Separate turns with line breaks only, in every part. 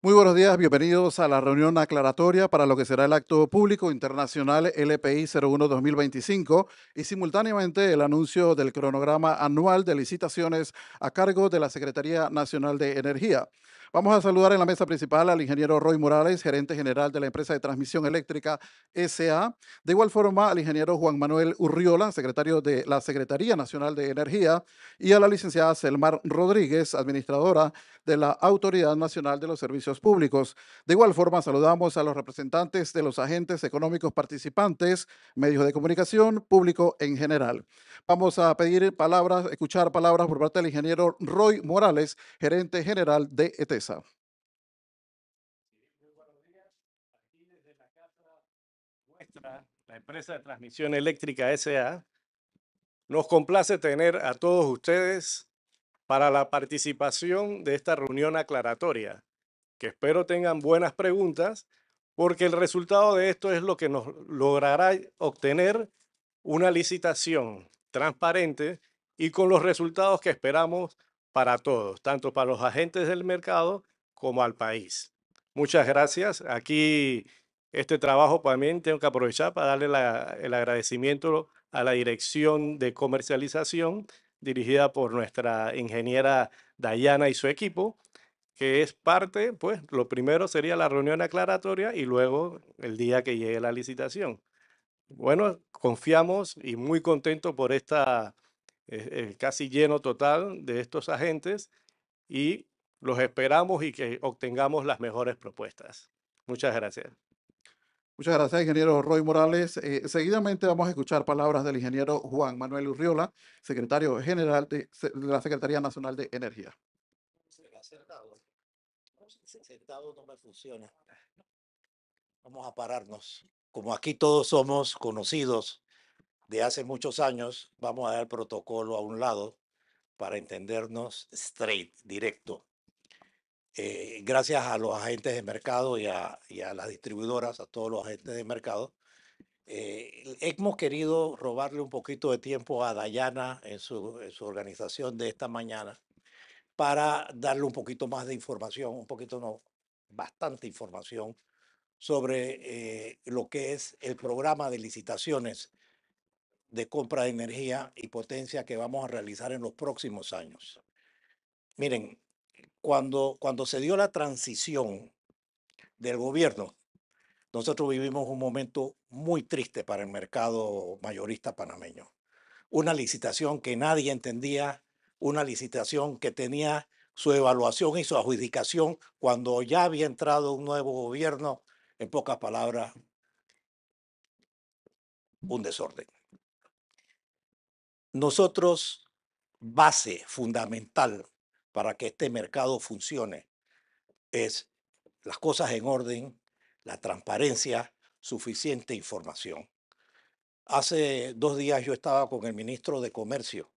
Muy buenos días, bienvenidos a la reunión aclaratoria para lo que será el acto público internacional LPI 01-2025 y simultáneamente el anuncio del cronograma anual de licitaciones a cargo de la Secretaría Nacional de Energía. Vamos a saludar en la mesa principal al ingeniero Roy Morales, gerente general de la empresa de transmisión eléctrica SA. De igual forma, al ingeniero Juan Manuel Urriola, secretario de la Secretaría Nacional de Energía, y a la licenciada Selmar Rodríguez, administradora de la Autoridad Nacional de los Servicios Públicos. De igual forma, saludamos a los representantes de los agentes económicos participantes, medios de comunicación, público en general. Vamos a pedir palabras, escuchar palabras por parte del ingeniero Roy Morales, gerente general de ETESA.
Muy buenos días. Aquí desde la casa nuestra, la empresa de transmisión eléctrica SA, nos complace tener a todos ustedes para la participación de esta reunión aclaratoria, que espero tengan buenas preguntas, porque el resultado de esto es lo que nos logrará obtener una licitación transparente y con los resultados que esperamos para todos, tanto para los agentes del mercado como al país. Muchas gracias. Aquí este trabajo también tengo que aprovechar para darle el agradecimiento a la Dirección de Comercialización dirigida por nuestra ingeniera Dayana y su equipo, que es parte, pues lo primero sería la reunión aclaratoria y luego el día que llegue la licitación. Bueno, confiamos y muy contento por el casi lleno total de estos agentes y los esperamos y que obtengamos las mejores propuestas. Muchas gracias.
Muchas gracias, ingeniero Roy Morales. Seguidamente vamos a escuchar palabras del ingeniero Juan Manuel Urriola, secretario general de la Secretaría Nacional de Energía.
Acertado. Sentado no me funciona. Vamos a pararnos. Como aquí todos somos conocidos de hace muchos años, vamos a dar el protocolo a un lado para entendernos straight, directo. Gracias a los agentes de mercado y a las distribuidoras, a todos los agentes de mercado, hemos querido robarle un poquito de tiempo a Dayana en su organización de esta mañana para darle un poquito más de información, un poquito no, bastante información sobre lo que es el programa de licitaciones de compra de energía y potencia que vamos a realizar en los próximos años. Miren, cuando se dio la transición del gobierno, nosotros vivimos un momento muy triste para el mercado mayorista panameño. Una licitación que nadie entendía, una licitación que tenía su evaluación y su adjudicación cuando ya había entrado un nuevo gobierno, en pocas palabras, un desorden. Nosotros, base fundamental para que este mercado funcione es las cosas en orden, la transparencia, suficiente información. Hace 2 días yo estaba con el ministro de Comercio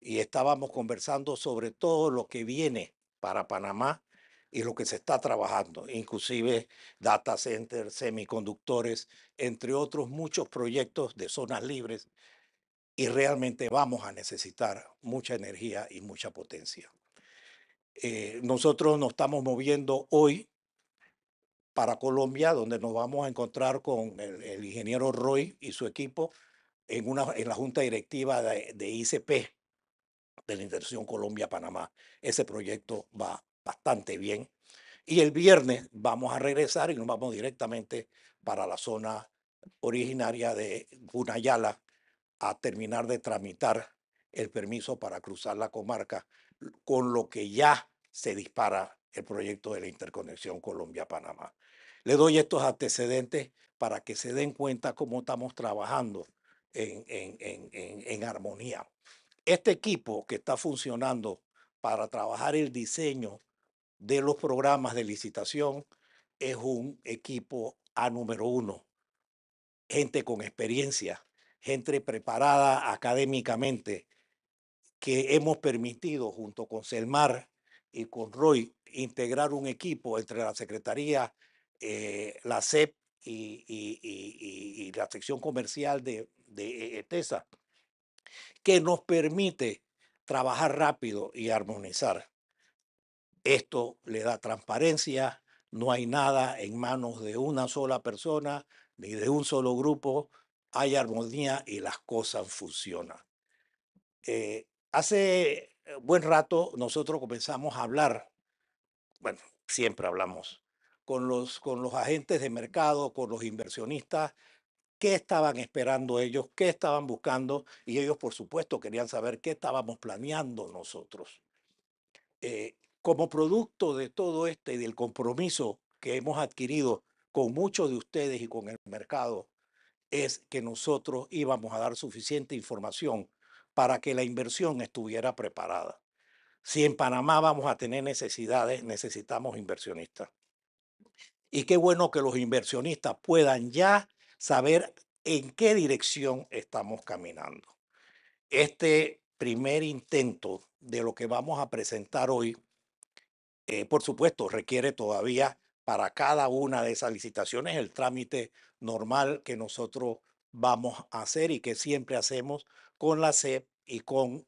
y estábamos conversando sobre todo lo que viene para Panamá y lo que se está trabajando, inclusive data centers, semiconductores, entre otros muchos proyectos de zonas libres, y realmente vamos a necesitar mucha energía y mucha potencia. Nosotros nos estamos moviendo hoy para Colombia, donde nos vamos a encontrar con el ingeniero Roy y su equipo en la junta directiva de ICP, de la Intersección Colombia-Panamá. Ese proyecto va bastante bien. Y el viernes vamos a regresar y nos vamos directamente para la zona originaria de Gunayala a terminar de tramitar el permiso para cruzar la comarca, con lo que ya se dispara el proyecto de la interconexión Colombia-Panamá. Le doy estos antecedentes para que se den cuenta cómo estamos trabajando en armonía. Este equipo que está funcionando para trabajar el diseño de los programas de licitación es un equipo A número 1, gente con experiencia, gente preparada académicamente, que hemos permitido junto con Selmar y con Roy integrar un equipo entre la Secretaría, la SEP y la sección comercial de ETESA, que nos permite trabajar rápido y armonizar. Esto le da transparencia, no hay nada en manos de una sola persona ni de un solo grupo, hay armonía y las cosas funcionan. Hace buen rato nosotros comenzamos a hablar, bueno, siempre hablamos, con los agentes de mercado, con los inversionistas, qué estaban esperando ellos, qué estaban buscando, y ellos, por supuesto, querían saber qué estábamos planeando nosotros. Como producto de todo este y del compromiso que hemos adquirido con muchos de ustedes y con el mercado, es que nosotros íbamos a dar suficiente información para que la inversión estuviera preparada. Si en Panamá vamos a tener necesidades, necesitamos inversionistas. Y qué bueno que los inversionistas puedan ya saber en qué dirección estamos caminando. Este primer intento de lo que vamos a presentar hoy, por supuesto, requiere todavía para cada una de esas licitaciones el trámite normal que nosotros vamos a hacer y que siempre hacemos con la SEP y con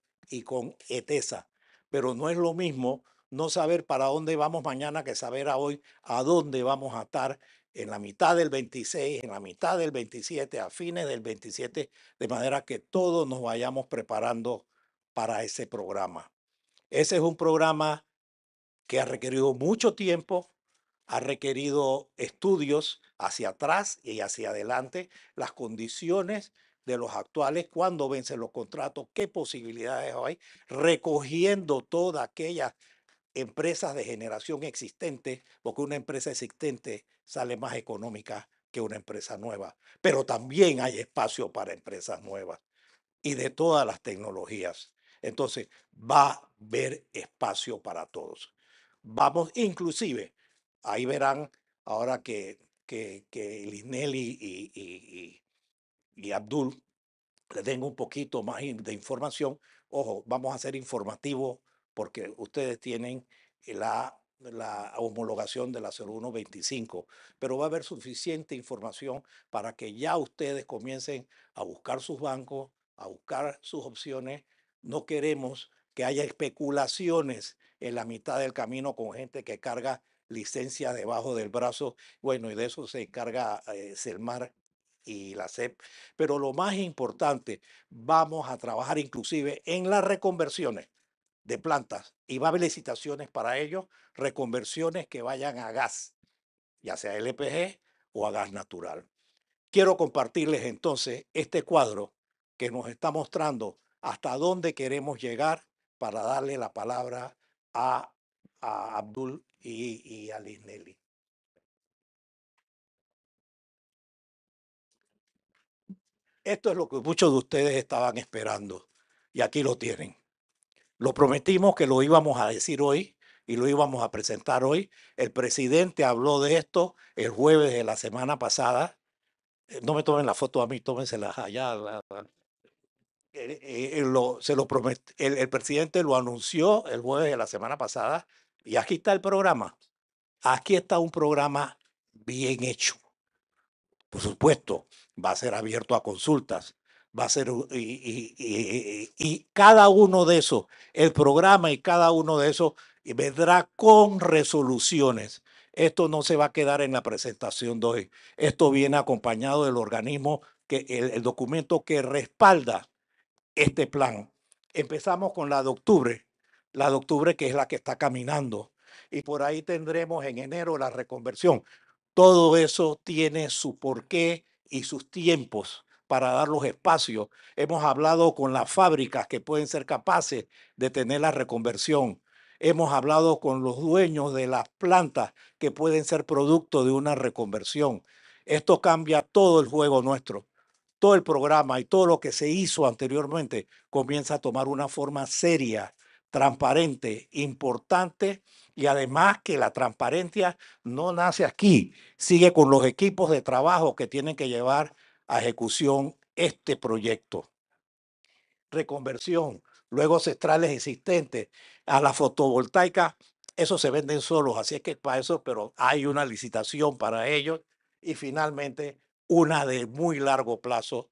ETESA. Pero no es lo mismo no saber para dónde vamos mañana que saber a hoy a dónde vamos a estar en la mitad del 26, en la mitad del 27, a fines del 27, de manera que todos nos vayamos preparando para ese programa. Ese es un programa que ha requerido mucho tiempo, ha requerido estudios hacia atrás y hacia adelante, las condiciones de los actuales, cuándo vencen los contratos, qué posibilidades hay, recogiendo todas aquellas empresas de generación existente, porque una empresa existente sale más económica que una empresa nueva, pero también hay espacio para empresas nuevas y de todas las tecnologías. Entonces, va a haber espacio para todos. Vamos, inclusive, ahí verán ahora que Lisnelli y Abdul le den un poquito más de información. Ojo, vamos a ser informativos porque ustedes tienen la homologación de la 0125, pero va a haber suficiente información para que ya ustedes comiencen a buscar sus bancos, a buscar sus opciones. No queremos que haya especulaciones en la mitad del camino con gente que carga licencia debajo del brazo. Bueno, y de eso se encarga Selmar y la SEP. Pero lo más importante, vamos a trabajar inclusive en las reconversiones de plantas y va a haber licitaciones para ello, reconversiones que vayan a gas, ya sea LPG o a gas natural. Quiero compartirles entonces este cuadro que nos está mostrando hasta dónde queremos llegar para darle la palabra a, a Abdul y a Lisnelli. Esto es lo que muchos de ustedes estaban esperando y aquí lo tienen. Lo prometimos que lo íbamos a decir hoy y lo íbamos a presentar hoy. El presidente habló de esto el jueves de la semana pasada. No me tomen la foto a mí, tómenselas allá. El presidente lo anunció el jueves de la semana pasada y aquí está el programa. Aquí está un programa bien hecho. Por supuesto, va a ser abierto a consultas, va a ser, y cada uno de esos, el programa y cada uno de esos vendrá con resoluciones. Esto no se va a quedar en la presentación de hoy. Esto viene acompañado del organismo, el documento que respalda este plan. Empezamos con la de octubre que es la que está caminando, y por ahí tendremos en enero la reconversión. Todo eso tiene su porqué y sus tiempos para dar los espacios. Hemos hablado con las fábricas que pueden ser capaces de tener la reconversión. Hemos hablado con los dueños de las plantas que pueden ser producto de una reconversión. Esto cambia todo el juego nuestro. Todo el programa y todo lo que se hizo anteriormente comienza a tomar una forma seria, transparente, importante, y además que la transparencia no nace aquí, sigue con los equipos de trabajo que tienen que llevar a ejecución este proyecto. Reconversión, luego centrales existentes, a la fotovoltaica, eso se venden solos, así es que para eso, pero hay una licitación para ellos, y finalmente una de muy largo plazo,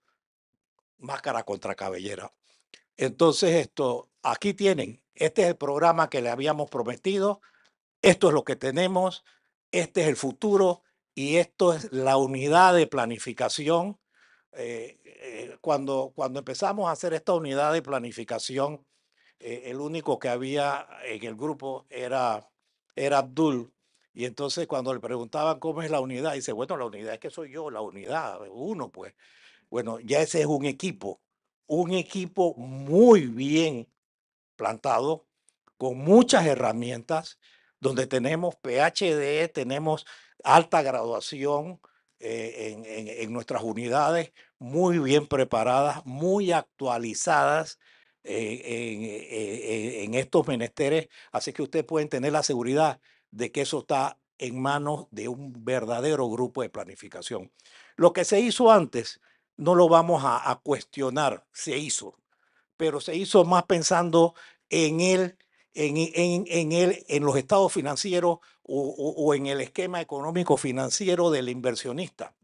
máscara contra cabellera. Entonces, aquí tienen, este es el programa que le habíamos prometido, esto es lo que tenemos, este es el futuro y esto es la unidad de planificación. Cuando empezamos a hacer esta unidad de planificación, el único que había en el grupo era Abdul. Y entonces cuando le preguntaban cómo es la unidad, dice, bueno, la unidad es que soy yo, la unidad, uno, pues. Bueno, ya ese es un equipo muy bien plantado, con muchas herramientas, donde tenemos PhD, tenemos alta graduación en nuestras unidades, muy bien preparadas, muy actualizadas en estos menesteres. Así que ustedes pueden tener la seguridad de que eso está en manos de un verdadero grupo de planificación. Lo que se hizo antes no lo vamos a cuestionar, se hizo, pero se hizo más pensando en él, en los estados financieros o en el esquema económico financiero del inversionista.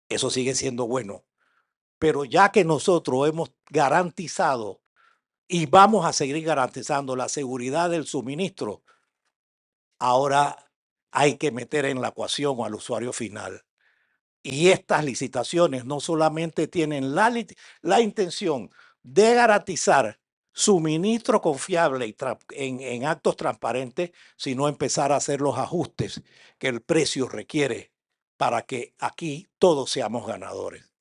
Eso sigue siendo bueno, pero ya que nosotros hemos garantizado y vamos a seguir garantizando la seguridad del suministro, ahora hay que meter en la ecuación al usuario final. Y estas licitaciones no solamente tienen la intención de garantizar suministro confiable y en actos transparentes, sino empezar a hacer los ajustes que el precio requiere para que aquí todos seamos ganadores.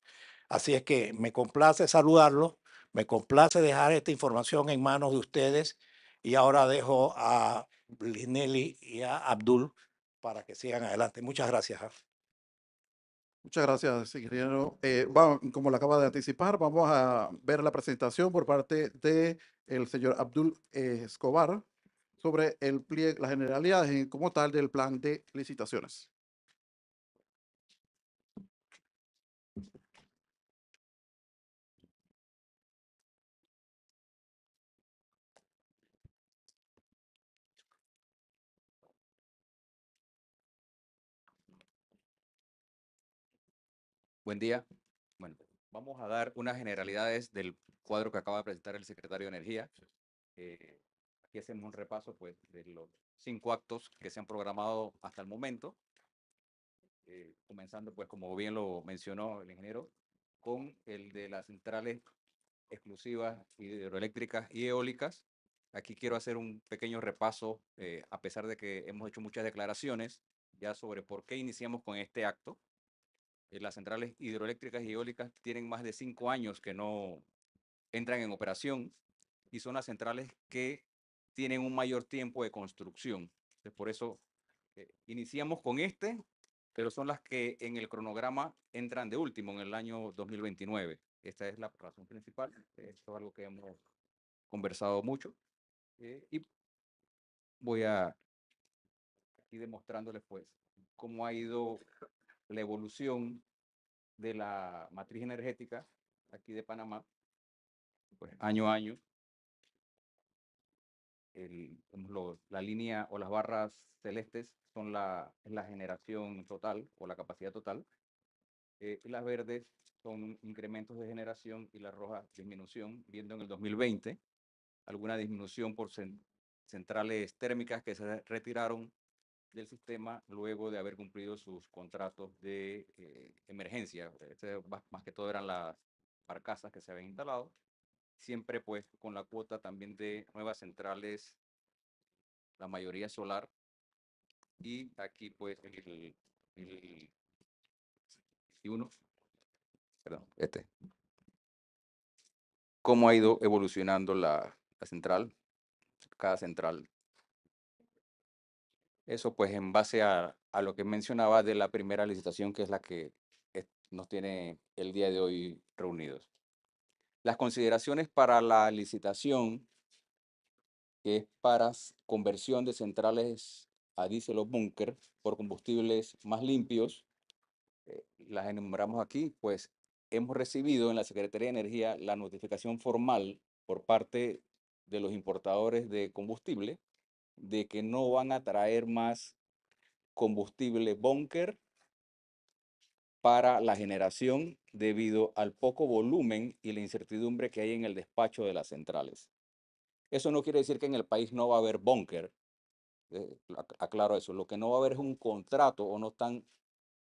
Así es que me complace saludarlos, me complace dejar esta información en manos de ustedes y ahora dejo a Linelli y a Abdul para que sigan adelante. Muchas gracias.
Muchas gracias, ingeniero. Como lo acaba de anticipar, vamos a ver la presentación por parte de el señor Abdul Escobar sobre el pliegue, las generalidades como tal del plan de licitaciones.
Buen día. Bueno, vamos a dar unas generalidades del cuadro que acaba de presentar el secretario de Energía. Aquí hacemos un repaso pues, de los 5 actos que se han programado hasta el momento, comenzando, pues, como bien lo mencionó el ingeniero, con el de las centrales exclusivas hidroeléctricas y eólicas. Aquí quiero hacer un pequeño repaso, a pesar de que hemos hecho muchas declaraciones ya sobre por qué iniciamos con este acto. Las centrales hidroeléctricas y eólicas tienen más de 5 años que no entran en operación y son las centrales que tienen un mayor tiempo de construcción. Entonces, por eso iniciamos con pero son las que en el cronograma entran de último en el año 2029. Esta es la razón principal. Esto es algo que hemos conversado mucho. Y voy a ir demostrándoles pues cómo ha ido la evolución de la matriz energética aquí de Panamá, pues año a año. La línea o las barras celestes son es la generación total o la capacidad total. Y las verdes son incrementos de generación y las rojas disminución, viendo en el 2020 alguna disminución por centrales térmicas que se retiraron del sistema luego de haber cumplido sus contratos de emergencia. Más que todo eran las barcazas que se habían instalado, siempre pues con la cuota también de nuevas centrales, la mayoría solar, y aquí pues el 21, perdón, cómo ha ido evolucionando la central, cada central. Eso pues en base a lo que mencionaba de la primera licitación, que es la que nos tiene el día de hoy reunidos. Las consideraciones para la licitación, que es para conversión de centrales a diésel o búnker por combustibles más limpios, las enumeramos aquí. Pues hemos recibido en la Secretaría de Energía la notificación formal por parte de los importadores de combustible de que no van a traer más combustible búnker para la generación debido al poco volumen y la incertidumbre que hay en el despacho de las centrales. Eso no quiere decir que en el país no va a haber búnker, Aclaro eso. Lo que no va a haber es un contrato o no están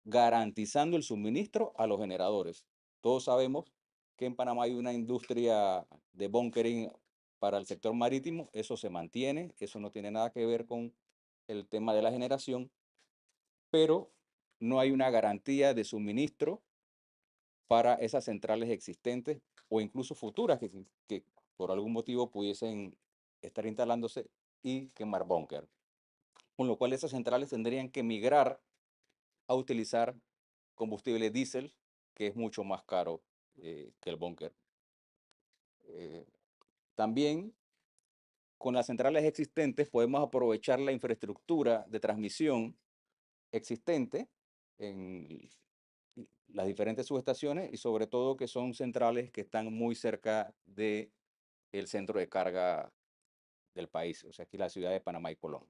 garantizando el suministro a los generadores. Todos sabemos que en Panamá hay una industria de bunkering para el sector marítimo, eso se mantiene, eso no tiene nada que ver con el tema de la generación, pero no hay una garantía de suministro para esas centrales existentes o incluso futuras que por algún motivo pudiesen estar instalándose y quemar búnker. Con lo cual esas centrales tendrían que migrar a utilizar combustible diésel, que es mucho más caro que el búnker. También con las centrales existentes podemos aprovechar la infraestructura de transmisión existente en las diferentes subestaciones y sobre todo que son centrales que están muy cerca del centro de carga del país, o sea, aquí la ciudad de Panamá y Colón.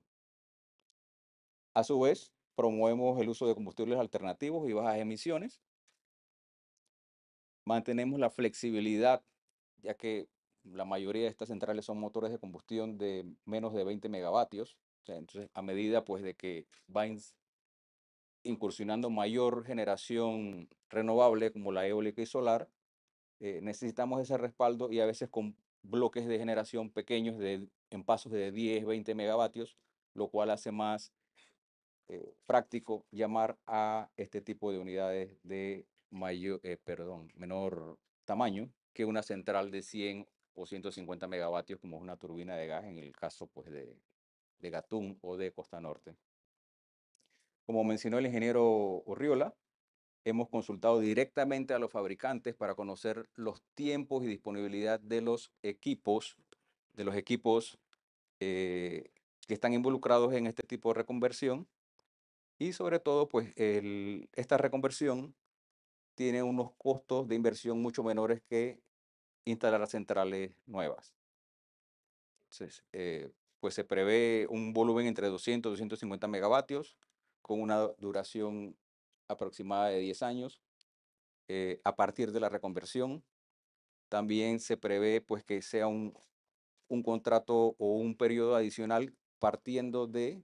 A su vez, promovemos el uso de combustibles alternativos y bajas emisiones. Mantenemos la flexibilidad, ya que la mayoría de estas centrales son motores de combustión de menos de 20 megavatios. O sea, entonces, a medida pues, de que va incursionando mayor generación renovable como la eólica y solar, necesitamos ese respaldo y a veces con bloques de generación pequeños en pasos de 10, 20 megavatios, lo cual hace más práctico llamar a este tipo de unidades de menor tamaño que una central de 100 o 150 megavatios como es una turbina de gas en el caso pues, de Gatún o de Costa Norte. Como mencionó el ingeniero Urriola, hemos consultado directamente a los fabricantes para conocer los tiempos y disponibilidad de los equipos que están involucrados en este tipo de reconversión. Y sobre todo, pues esta reconversión tiene unos costos de inversión mucho menores que instalar centrales nuevas. Entonces, pues se prevé un volumen entre 200 y 250 megavatios con una duración aproximada de 10 años. A partir de la reconversión, también se prevé pues, que sea un contrato o un periodo adicional partiendo de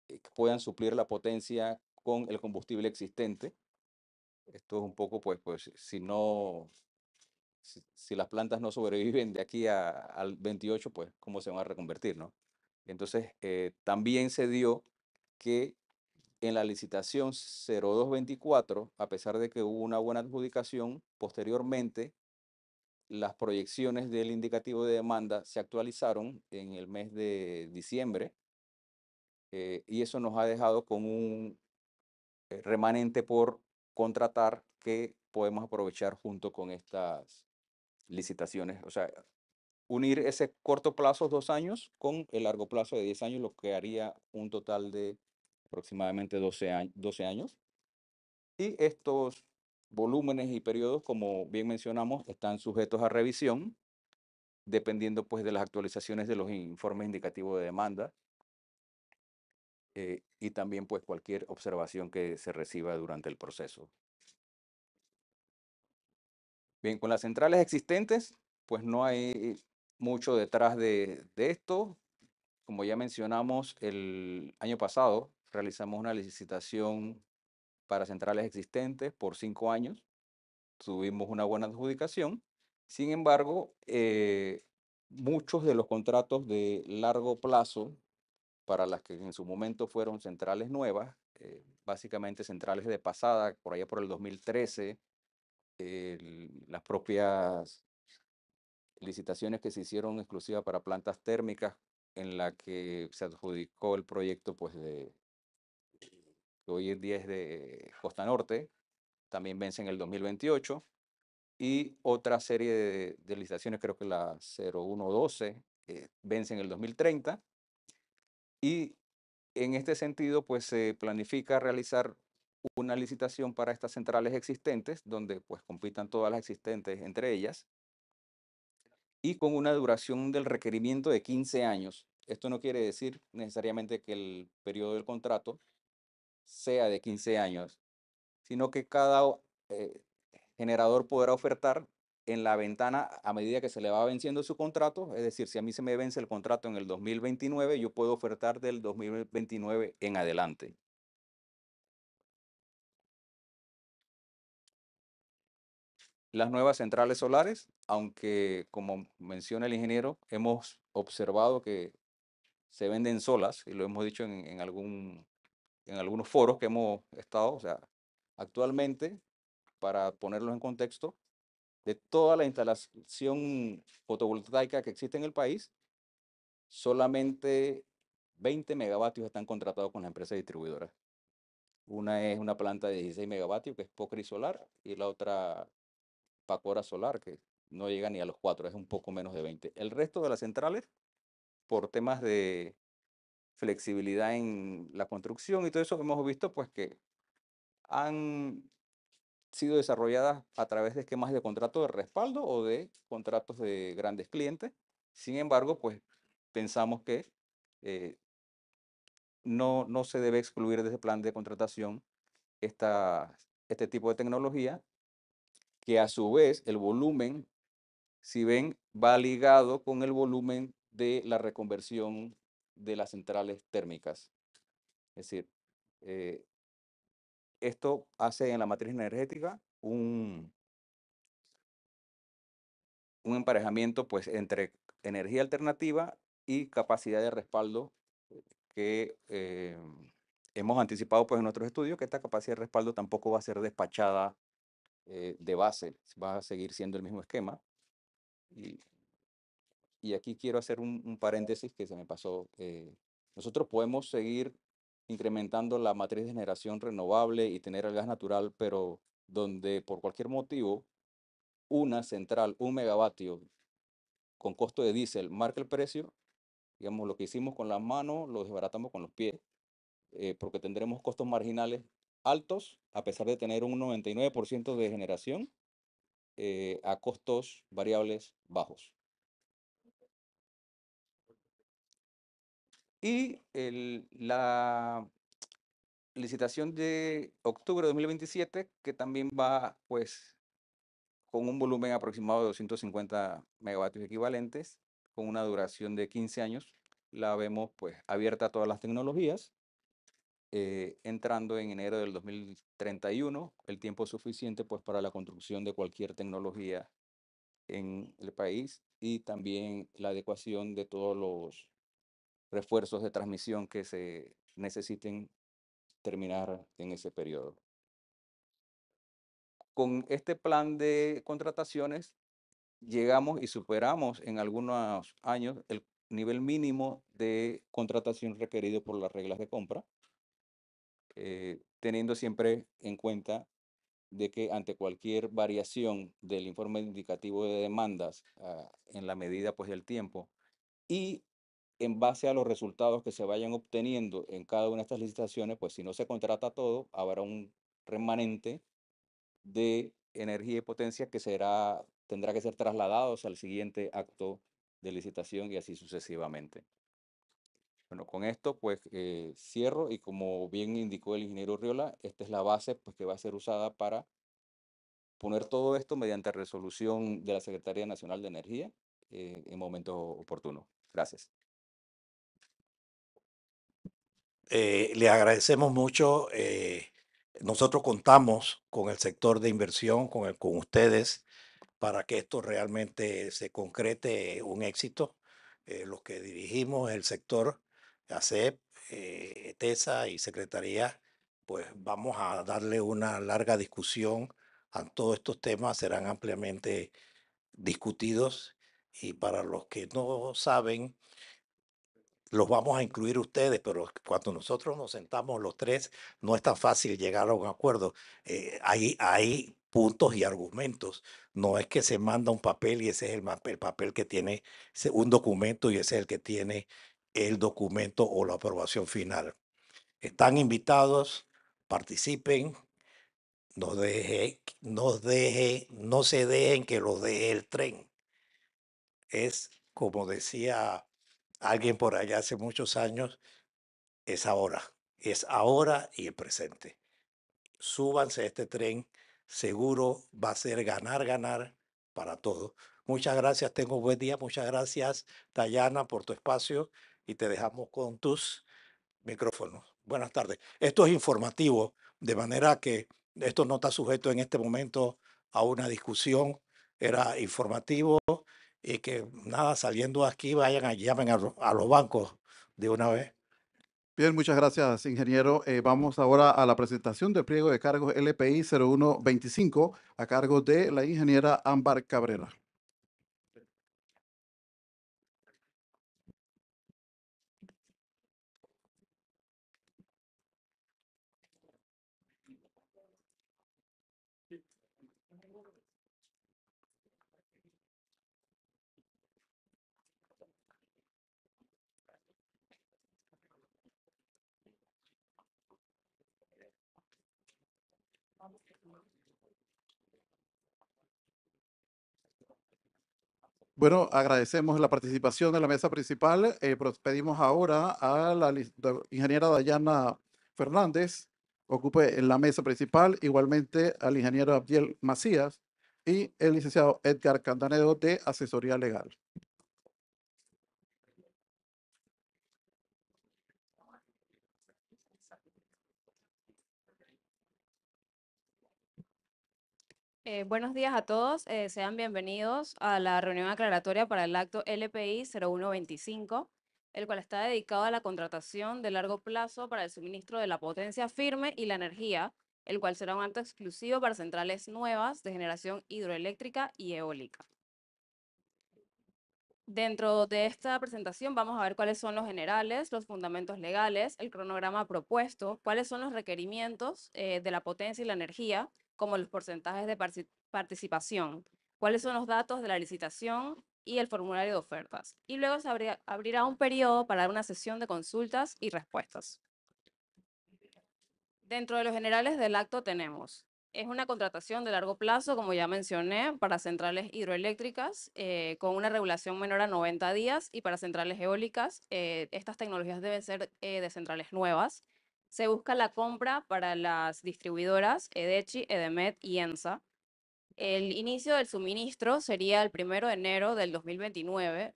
que puedan suplir la potencia con el combustible existente. Esto es un poco, pues si las plantas no sobreviven de aquí al 28, pues cómo se van a reconvertir, ¿no? Entonces, también se dio que en la licitación 0224, a pesar de que hubo una buena adjudicación, posteriormente las proyecciones del indicativo de demanda se actualizaron en el mes de diciembre y eso nos ha dejado con un remanente por contratar que podemos aprovechar junto con estas licitaciones. O sea, unir ese corto plazo, 2 años, con el largo plazo de 10 años, lo que haría un total de aproximadamente 12 años. Y estos volúmenes y periodos, como bien mencionamos, están sujetos a revisión, dependiendo pues de las actualizaciones de los informes indicativos de demanda y también pues cualquier observación que se reciba durante el proceso. Bien, con las centrales existentes, pues no hay mucho detrás de esto. Como ya mencionamos, el año pasado realizamos una licitación para centrales existentes por 5 años. Tuvimos una buena adjudicación. Sin embargo, muchos de los contratos de largo plazo para las que en su momento fueron centrales nuevas, básicamente centrales de pasada, por allá por el 2013, las propias licitaciones que se hicieron exclusivas para plantas térmicas en la que se adjudicó el proyecto pues que hoy en día es de Costa Norte, también vence en el 2028 y otra serie de licitaciones, creo que la 0112, vence en el 2030 y en este sentido pues se planifica realizar una licitación para estas centrales existentes donde pues compitan todas las existentes entre ellas y con una duración del requerimiento de 15 años. Esto no quiere decir necesariamente que el periodo del contrato sea de 15 años, sino que cada generador podrá ofertar en la ventana a medida que se le va venciendo su contrato. Es decir, si a mí se me vence el contrato en el 2029, yo puedo ofertar del 2029 en adelante. Las nuevas centrales solares, aunque como menciona el ingeniero, hemos observado que se venden solas, y lo hemos dicho en algunos foros que hemos estado, o sea, actualmente, para ponerlos en contexto, de toda la instalación fotovoltaica que existe en el país, solamente 20 megavatios están contratados con la empresa distribuidora. Una es una planta de 16 megavatios, que es Pocri Solar, y la otra Pacora Solar, que no llega ni a los 4, es un poco menos de 20. El resto de las centrales, por temas de flexibilidad en la construcción y todo eso, hemos visto pues que han sido desarrolladas a través de esquemas de contrato de respaldo o de contratos de grandes clientes. Sin embargo, pues pensamos que no se debe excluir de ese plan de contratación este tipo de tecnología, que a su vez el volumen, si ven, va ligado con el volumen de la reconversión de las centrales térmicas. Es decir, eh, esto hace en la matriz energética un emparejamiento pues entre energía alternativa y capacidad de respaldo, que hemos anticipado pues en nuestros estudios que esta capacidad de respaldo tampoco va a ser despachada de base, va a seguir siendo el mismo esquema. Y aquí quiero hacer un paréntesis que se me pasó. Nosotros podemos seguir incrementando la matriz de generación renovable y tener el gas natural, pero donde por cualquier motivo una central, un megavatio con costo de diésel marca el precio, digamos, lo que hicimos con las manos lo desbaratamos con los pies, porque tendremos costos marginales altos, a pesar de tener un 99% de generación, a costos variables bajos. Y la licitación de octubre de 2027, que también va pues con un volumen aproximado de 250 megavatios equivalentes, con una duración de 15 años, la vemos pues abierta a todas las tecnologías, entrando en enero del 2031, el tiempo suficiente pues para la construcción de cualquier tecnología en el país, y también la adecuación de todos los refuerzos de transmisión que se necesiten terminar en ese periodo. Con este plan de contrataciones llegamos y superamos en algunos años el nivel mínimo de contratación requerido por las reglas de compra, teniendo siempre en cuenta de que ante cualquier variación del informe indicativo de demandas, en la medida pues del tiempo, y en base a los resultados que se vayan obteniendo en cada una de estas licitaciones, pues si no se contrata todo, habrá un remanente de energía y potencia que tendrá que ser trasladados al siguiente acto de licitación, y así sucesivamente. Bueno, con esto pues cierro, y como bien indicó el ingeniero Urriola, esta es la base pues que va a ser usada para poner todo esto mediante resolución de la Secretaría Nacional de Energía en momentos oportunos. Gracias.
Le agradecemos mucho. Nosotros contamos con el sector de inversión, con ustedes, para que esto realmente se concrete un éxito. Los que dirigimos el sector, ACEP, TESA y Secretaría, pues vamos a darle una larga discusión a todos estos temas, serán ampliamente discutidos, y para los que no saben, los vamos a incluir ustedes, pero cuando nosotros nos sentamos los tres, no es tan fácil llegar a un acuerdo. Hay puntos y argumentos. No es que se manda un papel y ese es el papel que tiene un documento, y ese es el que tiene el documento o la aprobación final. Están invitados, participen, no se dejen que los deje el tren. Es como decía alguien por allá hace muchos años, es ahora y el presente. Súbanse a este tren, seguro va a ser ganar, ganar para todos. Muchas gracias, tengo un buen día. Muchas gracias, Dayana, por tu espacio y te dejamos con tus micrófonos. Buenas tardes. Esto es informativo, de manera que esto no está sujeto en este momento a una discusión. Era informativo y que nada, saliendo aquí, vayan a llamen a los bancos de una vez.
Bien, muchas gracias, ingeniero. Vamos ahora a la presentación del pliego de cargos LPI 0125 a cargo de la ingeniera Ámbar Cabrera. Bueno, agradecemos la participación de la mesa principal. Pedimos ahora a la ingeniera Dayana Fernández, ocupe en la mesa principal, igualmente al ingeniero Abdiel Macías y el licenciado Edgar Candanedo de Asesoría Legal.
Buenos días a todos, sean bienvenidos a la reunión aclaratoria para el acto LPI 0125, el cual está dedicado a la contratación de largo plazo para el suministro de la potencia firme y la energía, el cual será un acto exclusivo para centrales nuevas de generación hidroeléctrica y eólica. Dentro de esta presentación vamos a ver cuáles son los generales, los fundamentos legales, el cronograma propuesto, cuáles son los requerimientos de la potencia y la energía, como los porcentajes de participación, cuáles son los datos de la licitación y el formulario de ofertas. Y luego se abrirá un periodo para dar una sesión de consultas y respuestas. Dentro de los generales del acto tenemos, es una contratación de largo plazo, como ya mencioné, para centrales hidroeléctricas con una regulación menor a 90 días y para centrales eólicas, estas tecnologías deben ser de centrales nuevas. Se busca la compra para las distribuidoras EDECHI, EDEMET y ENSA. El inicio del suministro sería el 1 de enero del 2029,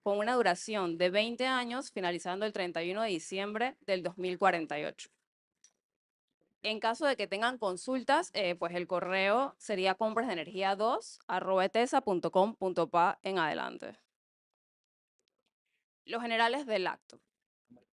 con una duración de 20 años, finalizando el 31 de diciembre del 2048. En caso de que tengan consultas, pues el correo sería comprasdeenergia2@etesa.com.pa en adelante. Los generales del acto.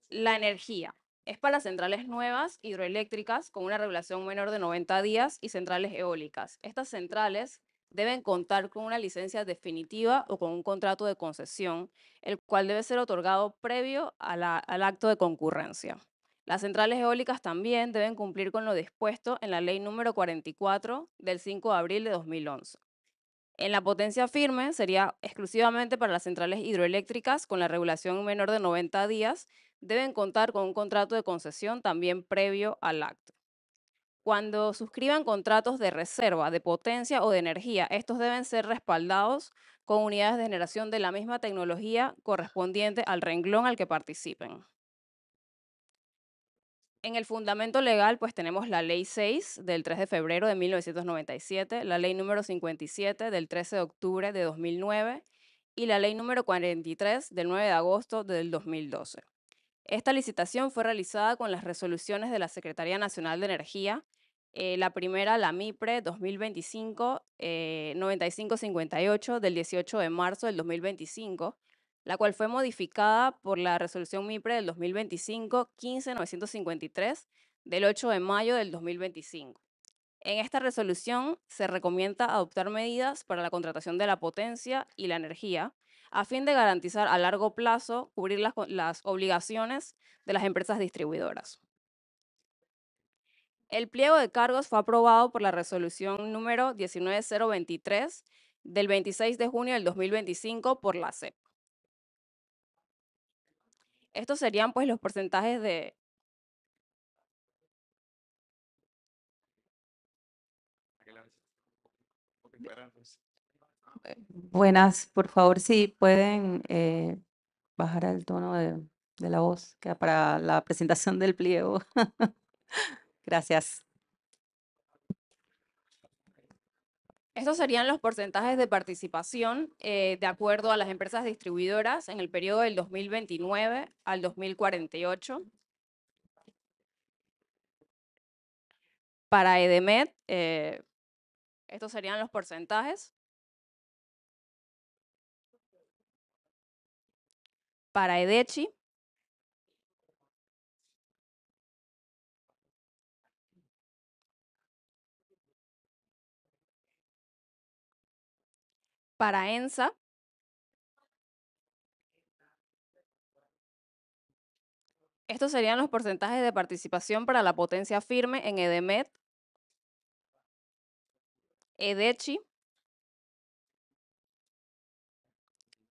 La energía es para centrales nuevas hidroeléctricas con una regulación menor de 90 días y centrales eólicas. Estas centrales deben contar con una licencia definitiva o con un contrato de concesión, el cual debe ser otorgado previo al acto de concurrencia. Las centrales eólicas también deben cumplir con lo dispuesto en la Ley número 44 del 5 de abril de 2011. En la potencia firme sería exclusivamente para las centrales hidroeléctricas con la regulación menor de 90 días, deben contar con un contrato de concesión también previo al acto. Cuando suscriban contratos de reserva, de potencia o de energía, estos deben ser respaldados con unidades de generación de la misma tecnología correspondiente al renglón al que participen. En el fundamento legal, pues tenemos la Ley 6 del 3 de febrero de 1997, la Ley número 57 del 13 de octubre de 2009 y la Ley número 43 del 9 de agosto del 2012. Esta licitación fue realizada con las resoluciones de la Secretaría Nacional de Energía, la primera, la MIPRE 2025 9558 del 18 de marzo del 2025, la cual fue modificada por la resolución MIPRE del 2025 15953 del 8 de mayo del 2025. En esta resolución se recomienda adoptar medidas para la contratación de la potencia y la energía a fin de garantizar a largo plazo cubrir las obligaciones de las empresas distribuidoras. El pliego de cargos fue aprobado por la resolución número 19023 del 26 de junio del 2025 por la SEP. Estos serían pues los porcentajes de...
Buenas, por favor, si pueden bajar el tono de la voz que para la presentación del pliego. Gracias.
Estos serían los porcentajes de participación de acuerdo a las empresas distribuidoras en el periodo del 2029 al 2048. Para EDEMED, estos serían los porcentajes. Para EDECHI, para ENSA, estos serían los porcentajes de participación para la potencia firme en EDEMED, EDECHI,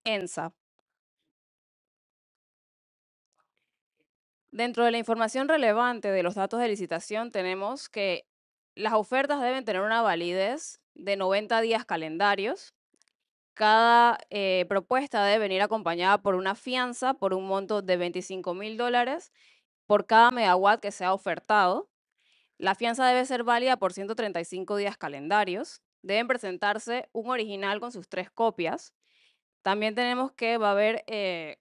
ENSA. Dentro de la información relevante de los datos de licitación tenemos que las ofertas deben tener una validez de 90 días calendarios. Cada propuesta debe venir acompañada por una fianza por un monto de $25.000 por cada megawatt que sea ofertado. La fianza debe ser válida por 135 días calendarios. Deben presentarse un original con sus 3 copias. También tenemos que va a haber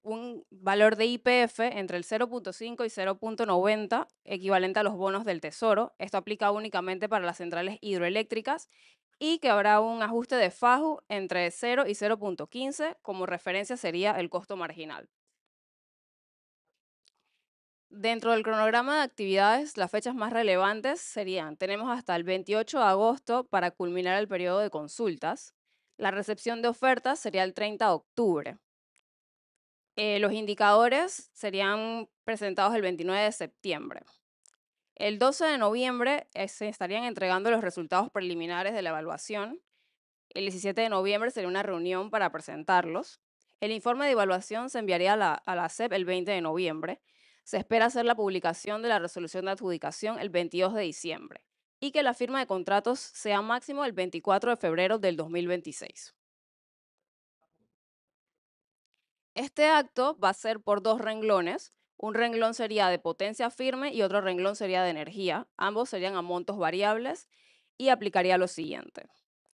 un valor de YPF entre el 0.5 y 0.90, equivalente a los bonos del Tesoro. Esto aplica únicamente para las centrales hidroeléctricas y que habrá un ajuste de FAJU entre 0 y 0.15, como referencia sería el costo marginal. Dentro del cronograma de actividades, las fechas más relevantes serían, tenemos hasta el 28 de agosto para culminar el periodo de consultas. La recepción de ofertas sería el 30 de octubre. Los indicadores serían presentados el 29 de septiembre. El 12 de noviembre se estarían entregando los resultados preliminares de la evaluación. El 17 de noviembre sería una reunión para presentarlos. El informe de evaluación se enviaría a la SEP el 20 de noviembre. Se espera hacer la publicación de la resolución de adjudicación el 22 de diciembre y que la firma de contratos sea máximo el 24 de febrero del 2026. Este acto va a ser por 2 renglones. Un renglón sería de potencia firme y otro renglón sería de energía. Ambos serían a montos variables y aplicaría lo siguiente.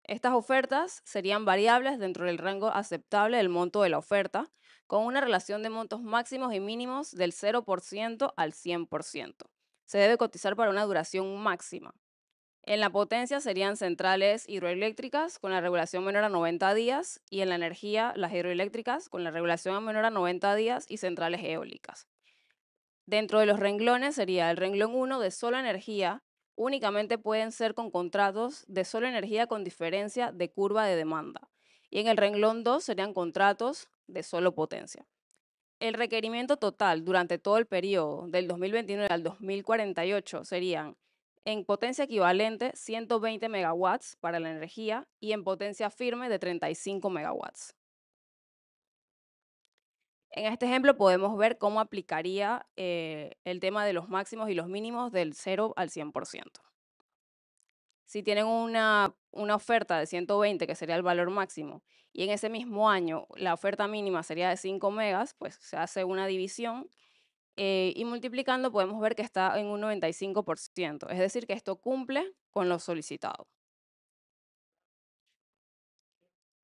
Estas ofertas serían variables dentro del rango aceptable del monto de la oferta, con una relación de montos máximos y mínimos del 0% al 100%. Se debe cotizar para una duración máxima. En la potencia serían centrales hidroeléctricas con la regulación menor a 90 días y en la energía las hidroeléctricas con la regulación menor a 90 días y centrales eólicas. Dentro de los renglones sería el renglón 1 de solo energía, únicamente pueden ser con contratos de solo energía con diferencia de curva de demanda. Y en el renglón 2 serían contratos de solo potencia. El requerimiento total durante todo el periodo del 2029 al 2048 serían en potencia equivalente 120 megawatts para la energía y en potencia firme de 35 megawatts. En este ejemplo podemos ver cómo aplicaría el tema de los máximos y los mínimos del 0 al 100%. Si tienen una oferta de 120, que sería el valor máximo, y en ese mismo año la oferta mínima sería de 5 megas, pues se hace una división y multiplicando podemos ver que está en un 95%, es decir, que esto cumple con lo solicitado.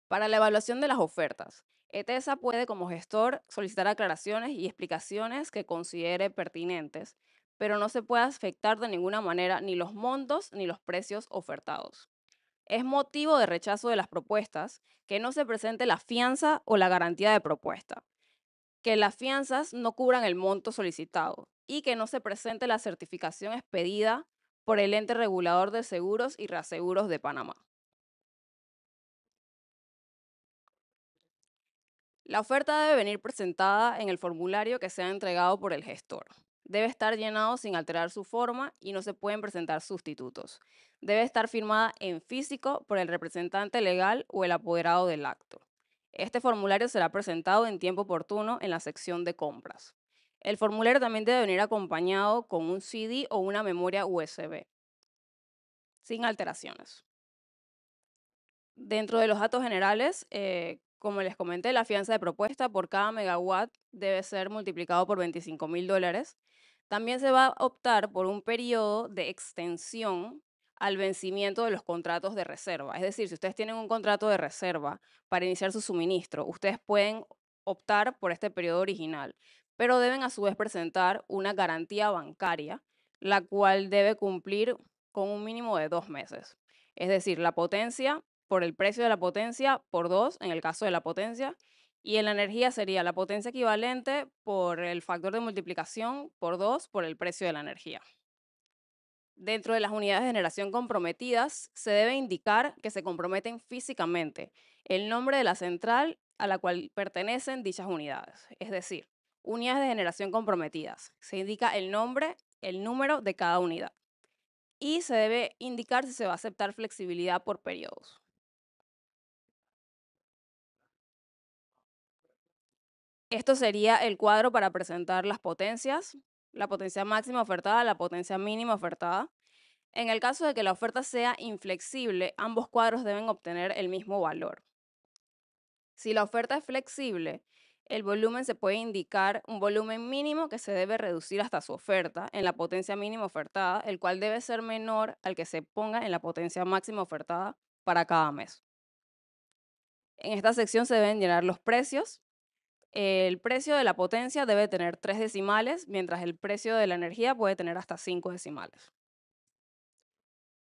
Para la evaluación de las ofertas, ETESA puede como gestor solicitar aclaraciones y explicaciones que considere pertinentes, pero no se puede afectar de ninguna manera ni los montos ni los precios ofertados. Es motivo de rechazo de las propuestas que no se presente la fianza o la garantía de propuesta, que las fianzas no cubran el monto solicitado y que no se presente la certificación expedida por el ente regulador de seguros y reaseguros de Panamá. La oferta debe venir presentada en el formulario que sea entregado por el gestor. Debe estar llenado sin alterar su forma y no se pueden presentar sustitutos. Debe estar firmada en físico por el representante legal o el apoderado del acto. Este formulario será presentado en tiempo oportuno en la sección de compras. El formulario también debe venir acompañado con un CD o una memoria USB, sin alteraciones. Dentro de los datos generales, como les comenté, la fianza de propuesta por cada megawatt debe ser multiplicado por $25.000. También se va a optar por un periodo de extensión al vencimiento de los contratos de reserva. Es decir, si ustedes tienen un contrato de reserva para iniciar su suministro, ustedes pueden optar por este periodo original, pero deben a su vez presentar una garantía bancaria, la cual debe cumplir con un mínimo de 2 meses. Es decir, la potencia por el precio de la potencia por 2 en el caso de la potencia, y en la energía sería la potencia equivalente por el factor de multiplicación por 2 por el precio de la energía. Dentro de las unidades de generación comprometidas, se debe indicar que se comprometen físicamente el nombre de la central a la cual pertenecen dichas unidades. Es decir, unidades de generación comprometidas. Se indica el nombre, el número de cada unidad. Y se debe indicar si se va a aceptar flexibilidad por periodos. Esto sería el cuadro para presentar las potencias, la potencia máxima ofertada, la potencia mínima ofertada. En el caso de que la oferta sea inflexible, ambos cuadros deben obtener el mismo valor. Si la oferta es flexible, el volumen se puede indicar un volumen mínimo que se debe reducir hasta su oferta en la potencia mínima ofertada, el cual debe ser menor al que se ponga en la potencia máxima ofertada para cada mes. En esta sección se deben llenar los precios. El precio de la potencia debe tener 3 decimales, mientras el precio de la energía puede tener hasta 5 decimales.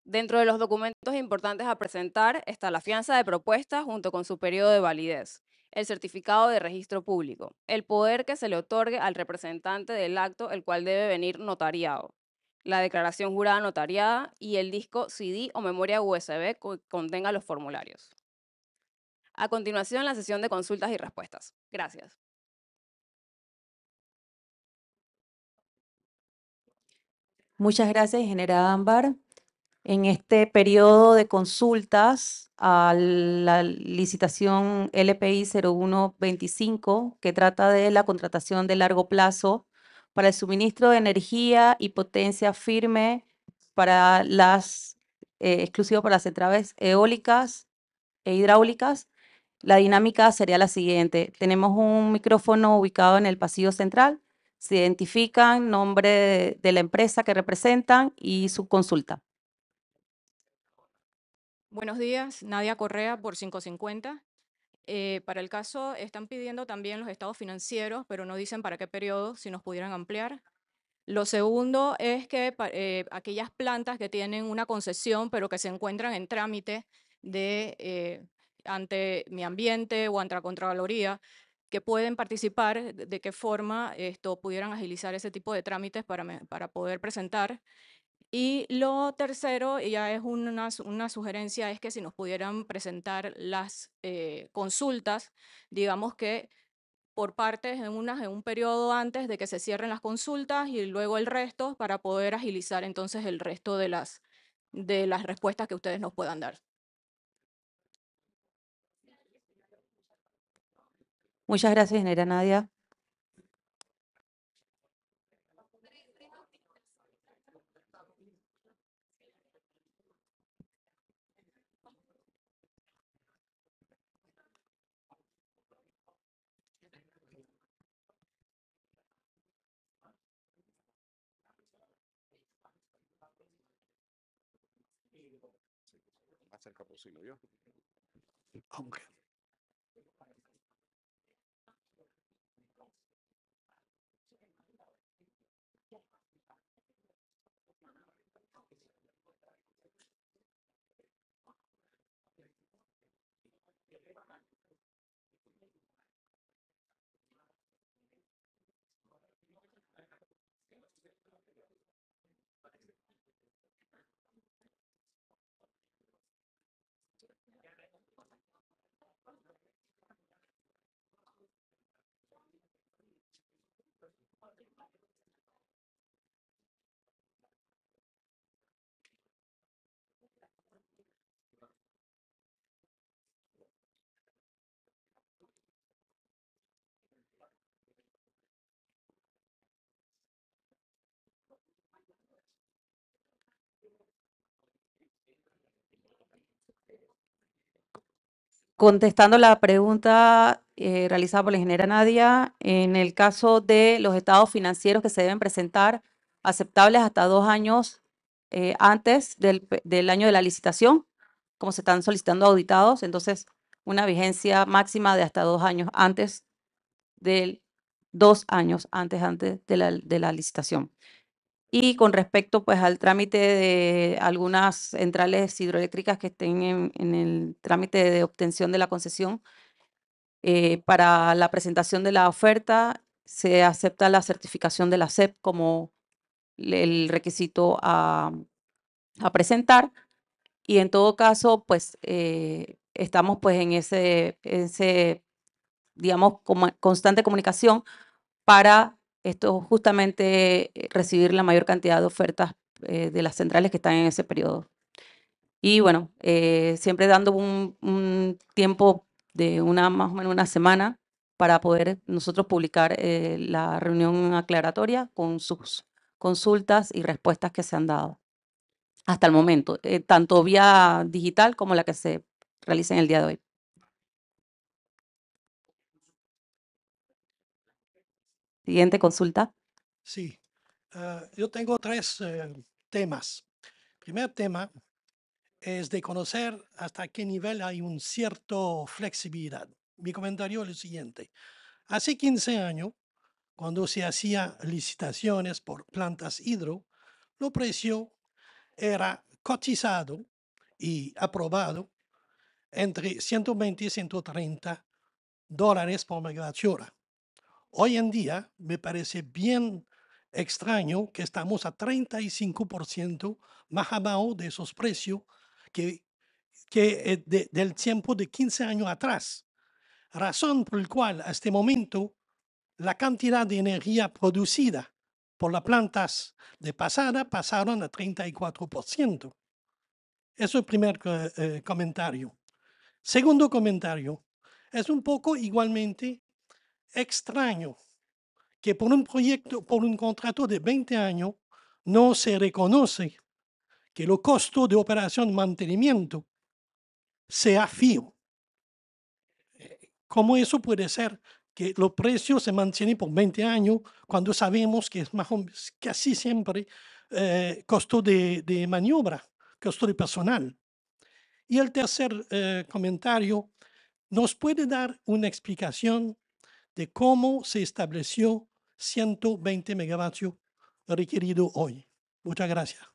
Dentro de los documentos importantes a presentar está la fianza de propuesta junto con su periodo de validez, el certificado de registro público, el poder que se le otorgue al representante del acto, el cual debe venir notariado, la declaración jurada notariada y el disco CD o memoria USB que contenga los formularios. A continuación, la sesión de consultas y respuestas. Gracias.
Muchas gracias, ingeniera Ámbar. En este periodo de consultas a la licitación LPI 0125, que trata de la contratación de largo plazo para el suministro de energía y potencia firme para exclusivo para las centrales eólicas e hidráulicas, la dinámica sería la siguiente. Tenemos un micrófono ubicado en el pasillo central. Se identifican, nombre de la empresa que representan y su consulta.
Buenos días, Nadia Correa por 550. Para el caso, están pidiendo también los estados financieros, pero no dicen para qué periodo, si nos pudieran ampliar. Lo segundo es que aquellas plantas que tienen una concesión, pero que se encuentran en trámite ante Mi Ambiente o ante la Contraloría, que pueden participar, de qué forma pudieran agilizar ese tipo de trámites para poder presentar. Y lo tercero, y ya es una sugerencia, es que si nos pudieran presentar las consultas, digamos que por partes en un periodo antes de que se cierren las consultas y luego el resto para poder agilizar entonces el resto de las respuestas que ustedes nos puedan dar.
Muchas gracias, ingeniera Nadia.
Más cerca posible, ¿yo?
Aunque.
Contestando la pregunta realizada por la ingeniera Nadia, en el caso de los estados financieros que se deben presentar, aceptables hasta 2 años antes del año de la licitación, como se están solicitando auditados, entonces una vigencia máxima de hasta 2 años antes del 2 años antes de la licitación. Y con respecto pues al trámite de algunas centrales hidroeléctricas que estén en el trámite de obtención de la concesión, para la presentación de la oferta se acepta la certificación de la SEP como el requisito a presentar, y en todo caso pues estamos pues en ese digamos constante comunicación para esto justamente recibir la mayor cantidad de ofertas de las centrales que están en ese periodo. Y bueno, siempre dando un tiempo de más o menos una semana para poder nosotros publicar la reunión aclaratoria con sus consultas y respuestas que se han dado hasta el momento, tanto vía digital como la que se realiza en el día de hoy. Siguiente consulta.
Sí, yo tengo 3 temas. Primer tema es de conocer hasta qué nivel hay un cierto flexibilidad. Mi comentario es el siguiente. Hace 15 años, cuando se hacía licitaciones por plantas hidro, el precio era cotizado y aprobado entre 120 y 130 dólares por megavatio hora. Hoy en día me parece bien extraño que estamos a 35% más abajo de esos precios que del tiempo de 15 años atrás. Razón por la cual a este momento la cantidad de energía producida por las plantas de pasada pasaron a 34%. Eso es el primer comentario. Segundo comentario, es un poco igualmente extraño que por un proyecto, por un contrato de 20 años, no se reconoce que el costo de operación y mantenimiento sea fijo. ¿Cómo eso puede ser que los precios se mantienen por 20 años cuando sabemos que es más o menos, casi siempre costo de maniobra, costo de personal? Y el tercer comentario, ¿nos puede dar una explicación de cómo se estableció 120 megavatios requerido hoy? Muchas gracias.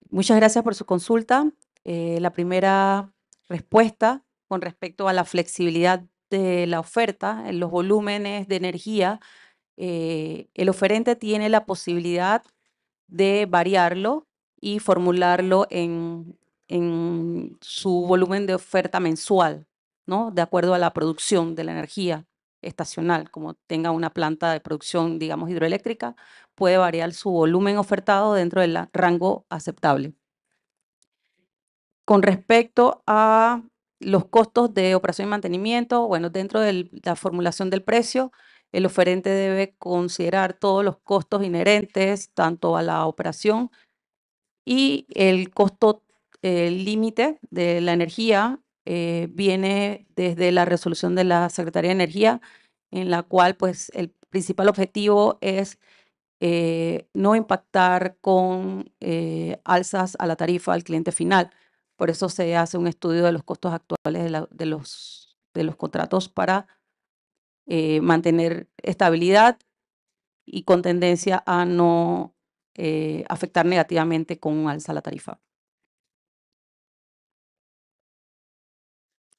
Muchas gracias por su consulta. La primera respuesta con respecto a la flexibilidad de la oferta, en los volúmenes de energía, el oferente tiene la posibilidad de variarlo y formularlo en su volumen de oferta mensual, ¿no? De acuerdo a la producción de la energía estacional. Como tenga una planta de producción, digamos, hidroeléctrica, puede variar su volumen ofertado dentro del rango aceptable. Con respecto a los costos de operación y mantenimiento, bueno, dentro de la formulación del precio, el oferente debe considerar todos los costos inherentes tanto a la operación y el costo límite de la energía viene desde la resolución de la Secretaría de Energía, en la cual pues el principal objetivo es no impactar con alzas a la tarifa al cliente final. Por eso se hace un estudio de los costos actuales de los contratos para mantener estabilidad y con tendencia a no afectar negativamente con un alza a la tarifa.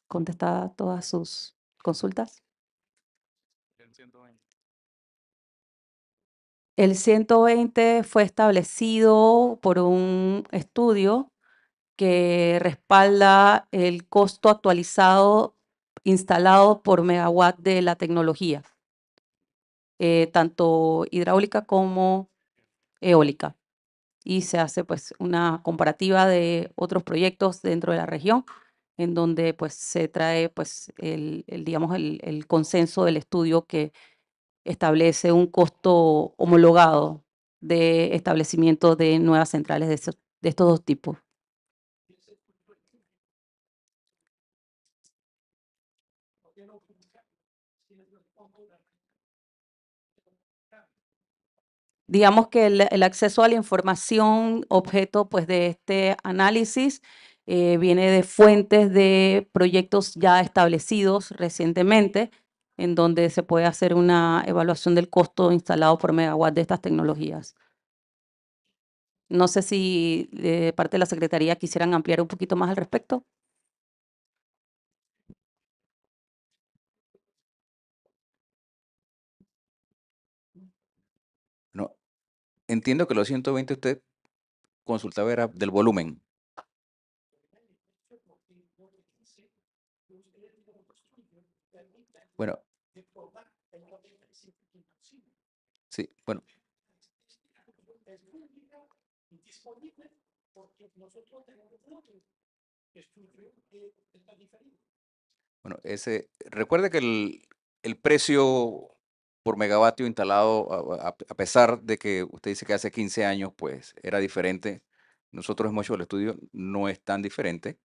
¿Contestadas todas sus consultas?
El 120.
El 120 fue establecido por un estudio que respalda el costo actualizado instalado por megawatt de la tecnología, tanto hidráulica como eólica. Y se hace pues una comparativa de otros proyectos dentro de la región, en donde pues se trae pues digamos el consenso del estudio que establece un costo homologado de establecimiento de nuevas centrales de estos dos tipos. Digamos que el acceso a la información objeto pues, de este análisis viene de fuentes de proyectos ya establecidos recientemente, en donde se puede hacer una evaluación del costo instalado por megawatt de estas tecnologías. No sé si de parte de la Secretaría quisieran ampliar un poquito más al respecto.
No, entiendo que los 120 usted consultaba era del volumen. Bueno, sí, bueno. Bueno, recuerde que el precio por megavatio instalado, a pesar de que usted dice que hace 15 años, pues era diferente, nosotros hemos hecho el estudio, no es tan diferente,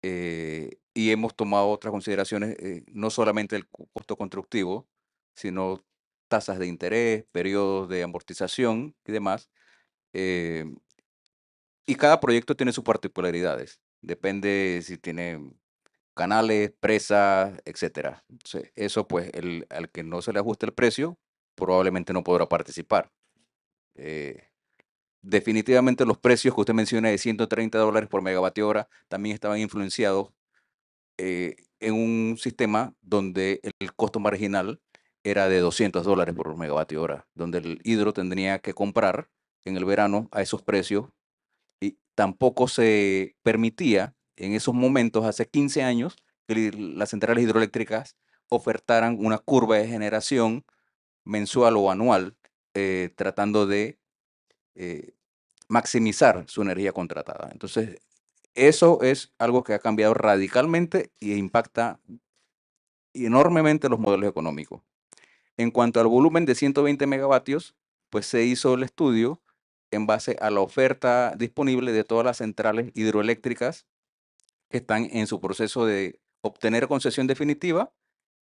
y hemos tomado otras consideraciones, no solamente el costo constructivo, sino tasas de interés, periodos de amortización y demás. Y cada proyecto tiene sus particularidades, depende si tiene canales, presas, etcétera. Entonces, eso pues al que no se le ajuste el precio, probablemente no podrá participar. Definitivamente los precios que usted menciona de $130 por megavatio hora también estaban influenciados en un sistema donde el costo marginal era de $200 por megavatio hora, donde el hidro tendría que comprar en el verano a esos precios y tampoco se permitía en esos momentos, hace 15 años, que las centrales hidroeléctricas ofertaran una curva de generación mensual o anual, tratando de maximizar su energía contratada. Entonces, eso es algo que ha cambiado radicalmente e impacta enormemente los modelos económicos. En cuanto al volumen de 120 megavatios, pues se hizo el estudio en base a la oferta disponible de todas las centrales hidroeléctricas que están en su proceso de obtener concesión definitiva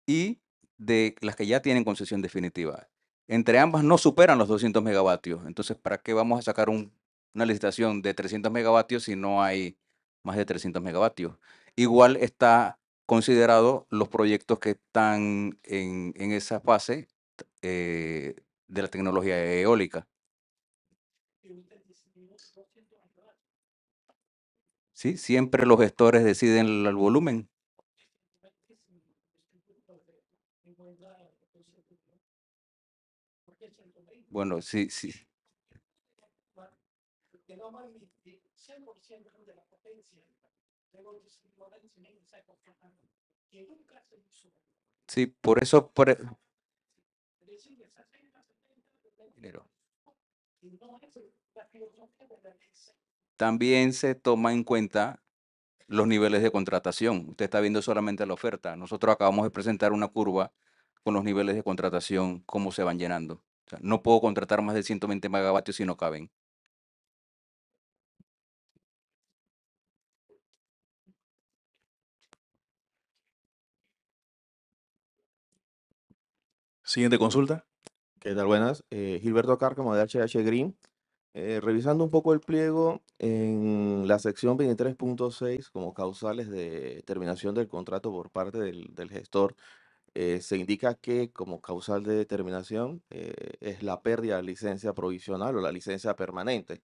y de las que ya tienen concesión definitiva. Entre ambas no superan los 200 megavatios. Entonces, ¿para qué vamos a sacar una licitación de 300 megavatios si no hay más de 300 megavatios? Igual está considerado los proyectos que están en esa fase de la tecnología eólica. Sí, siempre los gestores deciden el volumen. Bueno, sí, sí. Sí, por eso, también se toma en cuenta los niveles de contratación. Usted está viendo solamente la oferta. Nosotros acabamos de presentar una curva con los niveles de contratación, cómo se van llenando. O sea, no puedo contratar más de 120 megavatios si no caben.
Siguiente consulta.
¿Qué tal? Buenas. Gilberto Cárcamo de HH Green. Revisando un poco el pliego, en la sección 23.6, como causales de terminación del contrato por parte del gestor, se indica que como causal de determinación es la pérdida de licencia provisional o la licencia permanente.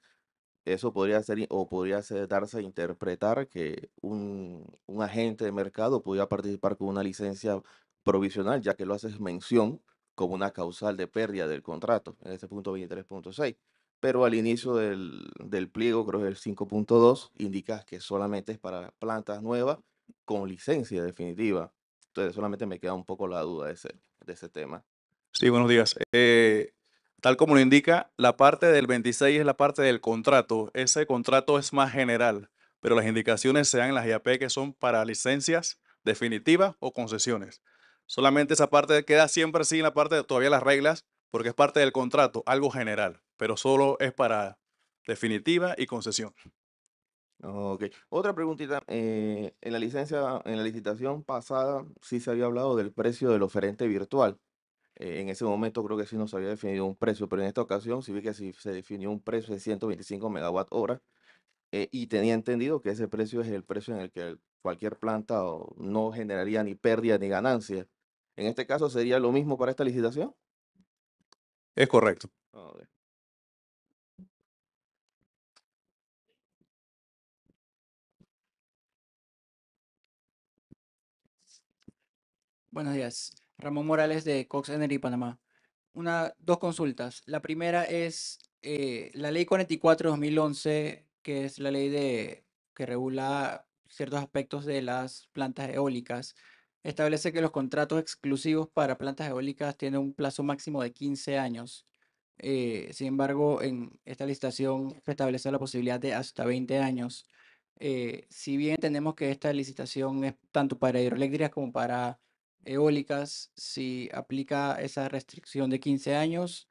Eso podría ser o podría darse a interpretar que un agente de mercado podría participar con una licencia provisional, ya que lo haces mención como una causal de pérdida del contrato, en este punto 23.6. Pero al inicio del pliego, creo que el 5.2, indica que solamente es para plantas nuevas con licencia definitiva. Entonces solamente me queda un poco la duda de ese tema.
Sí, buenos días. Tal como lo indica, la parte del 26 es la parte del contrato. Ese contrato es más general, pero las indicaciones se dan en las IAP que son para licencias definitivas o concesiones. Solamente esa parte queda siempre así en la parte de todavía las reglas, porque es parte del contrato, algo general, pero solo es para definitiva y concesión.
Ok. Otra preguntita. En la licencia, en la licitación pasada, sí se había hablado del precio del oferente virtual. En ese momento creo que sí no se había definido un precio, pero en esta ocasión sí vi que sí se definió un precio de 125 megawatt hora y tenía entendido que ese precio es el precio en el que cualquier planta no generaría ni pérdida ni ganancia. En este caso, ¿sería lo mismo para esta licitación?
Es correcto.
Ok.
Buenos días. Ramón Morales de Cox Energy Panamá. Dos consultas. La primera es la ley 44/2011, que es la ley que regula ciertos aspectos de las plantas eólicas. Establece que los contratos exclusivos para plantas eólicas tienen un plazo máximo de 15 años. Sin embargo, en esta licitación se establece la posibilidad de hasta 20 años. Si bien entendemos que esta licitación es tanto para hidroeléctricas como para eólicas, si aplica esa restricción de 15 años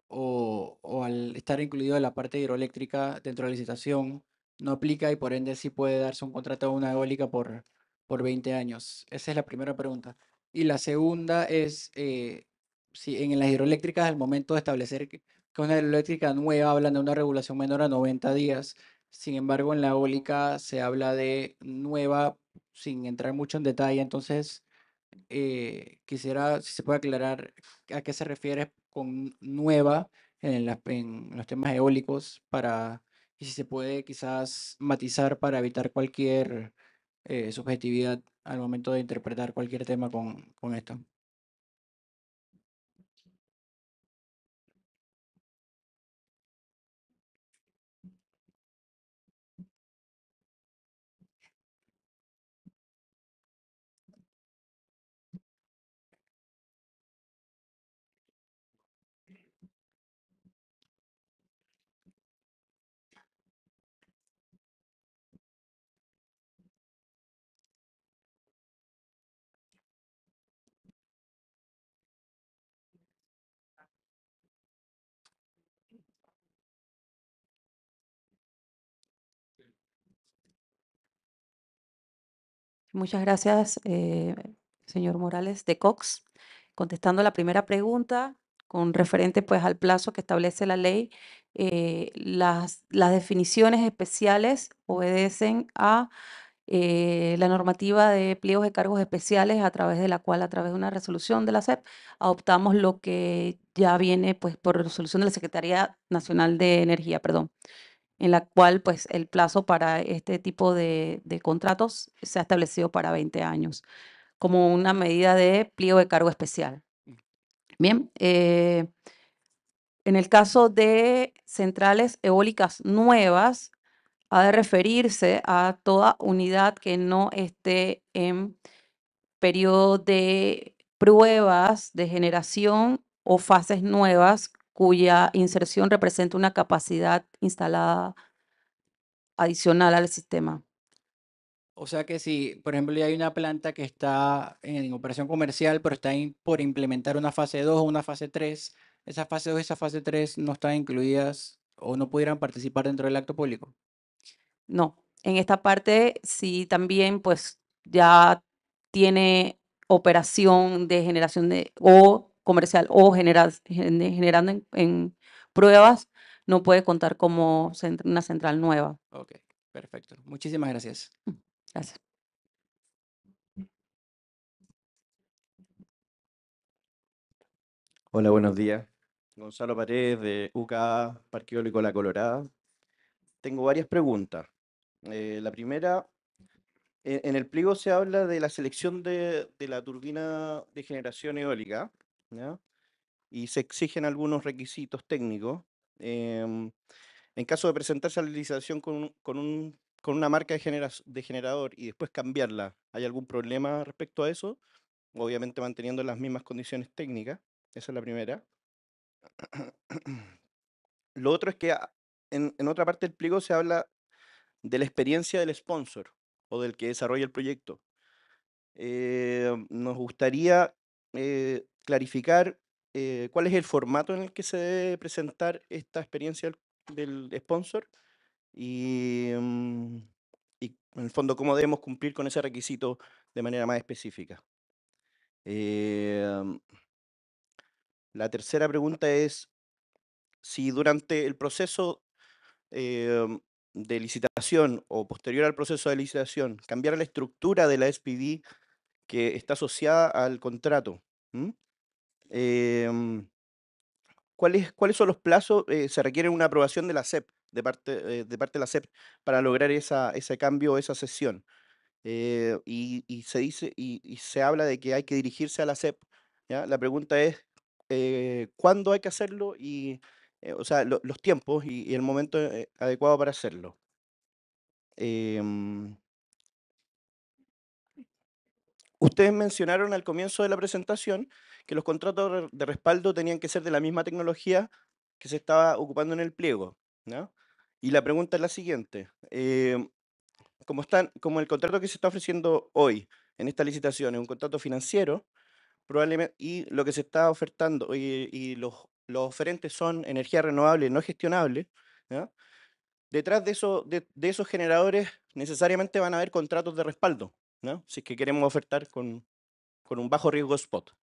o al estar incluido la parte hidroeléctrica dentro de la licitación, no aplica y por ende sí puede darse un contrato a una eólica por 20 años. Esa es la primera pregunta. Y la segunda es si en las hidroeléctricas al momento de establecer que una hidroeléctrica nueva hablan de una regulación menor a 90 días, sin embargo en la eólica se habla de nueva sin entrar mucho en detalle, entonces quisiera si se puede aclarar a qué se refiere con nueva en los temas eólicos y si se puede quizás matizar para evitar cualquier subjetividad al momento de interpretar cualquier tema con esto.
Muchas gracias, señor Morales de Cox. Contestando la primera pregunta, con referente pues al plazo que establece la ley, las definiciones especiales obedecen a la normativa de pliegos de cargos especiales a través de la cual, a través de una resolución de la SEP, adoptamos lo que ya viene pues por resolución de la Secretaría Nacional de Energía, perdón, en la cual pues el plazo para este tipo de contratos se ha establecido para 20 años como una medida de pliego de cargo especial. Bien, en el caso de centrales eólicas nuevas, ha de referirse a toda unidad que no esté en periodo de pruebas de generación o fases nuevas cuya inserción representa una capacidad instalada adicional al sistema.
O sea que si, por ejemplo, ya hay una planta que está en operación comercial, pero está por implementar una fase 2 o una fase 3, esa fase 2 y esa fase 3 no están incluidas o no pudieran participar dentro del acto público.
No, en esta parte sí también pues ya tiene operación de generación de o comercial o generando en pruebas, no puede contar como una central nueva.
Ok, perfecto. Muchísimas gracias.
Gracias.
Hola, buenos días. Gonzalo Paredes de UCA, Parque Eólico La Colorada. Tengo varias preguntas. La primera, en el pliego se habla de la selección de la turbina de generación eólica, ¿ya? Y se exigen algunos requisitos técnicos. Em, en caso de presentarse a la licitación con una marca de generador y después cambiarla, ¿hay algún problema respecto a eso? Obviamente manteniendo las mismas condiciones técnicas. Esa es la primera. Lo otro es que en otra parte del pliego se habla de la experiencia del sponsor o del que desarrolla el proyecto. Nos gustaría clarificar cuál es el formato en el que se debe presentar esta experiencia del sponsor y, y en el fondo cómo debemos cumplir con ese requisito de manera más específica. Eh, la tercera pregunta es si durante el proceso de licitación o posterior al proceso de licitación, cambiar la estructura de la SPV que está asociada al contrato. ¿M? ¿Cuáles son los plazos? Se requiere una aprobación de la SEP, de parte de la SEP, para lograr ese cambio, esa cesión. Y se dice, y se habla de que hay que dirigirse a la SEP, ¿ya? La pregunta es, ¿cuándo hay que hacerlo? Y, o sea, los tiempos y el momento adecuado para hacerlo. Em, Ustedes mencionaron al comienzo de la presentación que los contratos de respaldo tenían que ser de la misma tecnología que se estaba ocupando en el pliego, ¿no? Y la pregunta es la siguiente. Como el contrato que se está ofreciendo hoy en esta licitación es un contrato financiero, probablemente, y lo que se está ofertando y los oferentes son energía renovable no gestionable, ¿ya? Detrás de esos generadores necesariamente van a haber contratos de respaldo, ¿no? Si es que queremos ofertar con un bajo riesgo spot,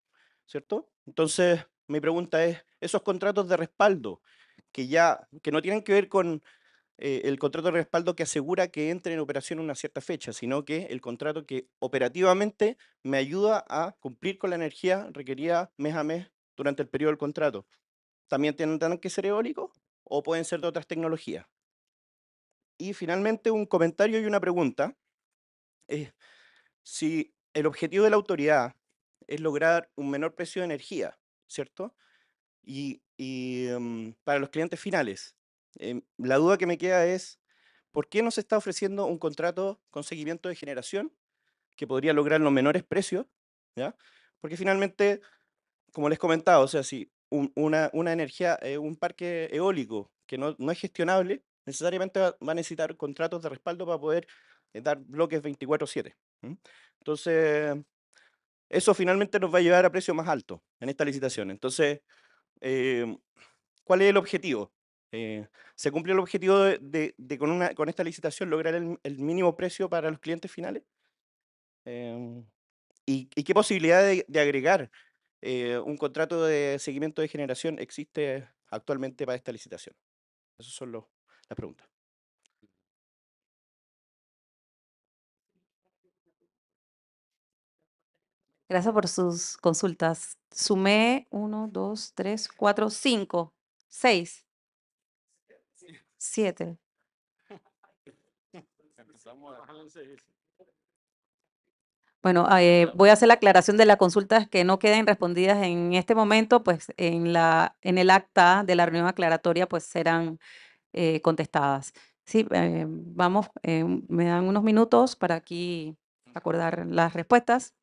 ¿cierto? Entonces, mi pregunta es, esos contratos de respaldo que no tienen que ver con el contrato de respaldo que asegura que entre en operación en una cierta fecha, sino que el contrato que operativamente me ayuda a cumplir con la energía requerida mes a mes durante el periodo del contrato. ¿También tienen que ser eólicos o pueden ser de otras tecnologías? Y finalmente un comentario y una pregunta. Si el objetivo de la autoridad es lograr un menor precio de energía, ¿cierto? Para los clientes finales, la duda que me queda es, ¿por qué no se está ofreciendo un contrato con seguimiento de generación que podría lograr los menores precios? ¿Ya? Porque finalmente, como les comentaba, o sea, si una energía, un parque eólico que no es gestionable, necesariamente va a necesitar contratos de respaldo para poder dar bloques 24/7. ¿M? Entonces, eso finalmente nos va a llevar a precios más altos en esta licitación. Entonces, em, ¿cuál es el objetivo? ¿Se cumple el objetivo con esta licitación lograr el mínimo precio para los clientes finales? Em, ¿Y qué posibilidad de agregar un contrato de seguimiento de generación existe actualmente para esta licitación? Esas son las preguntas.
Gracias por sus consultas. Sumé 1, 2, 3, 4, 5, 6, 7. Bueno, voy a hacer la aclaración de las consultas que no queden respondidas en este momento, pues en el acta de la reunión aclaratoria pues serán contestadas. Sí, vamos, me dan unos minutos para aquí acordar las respuestas.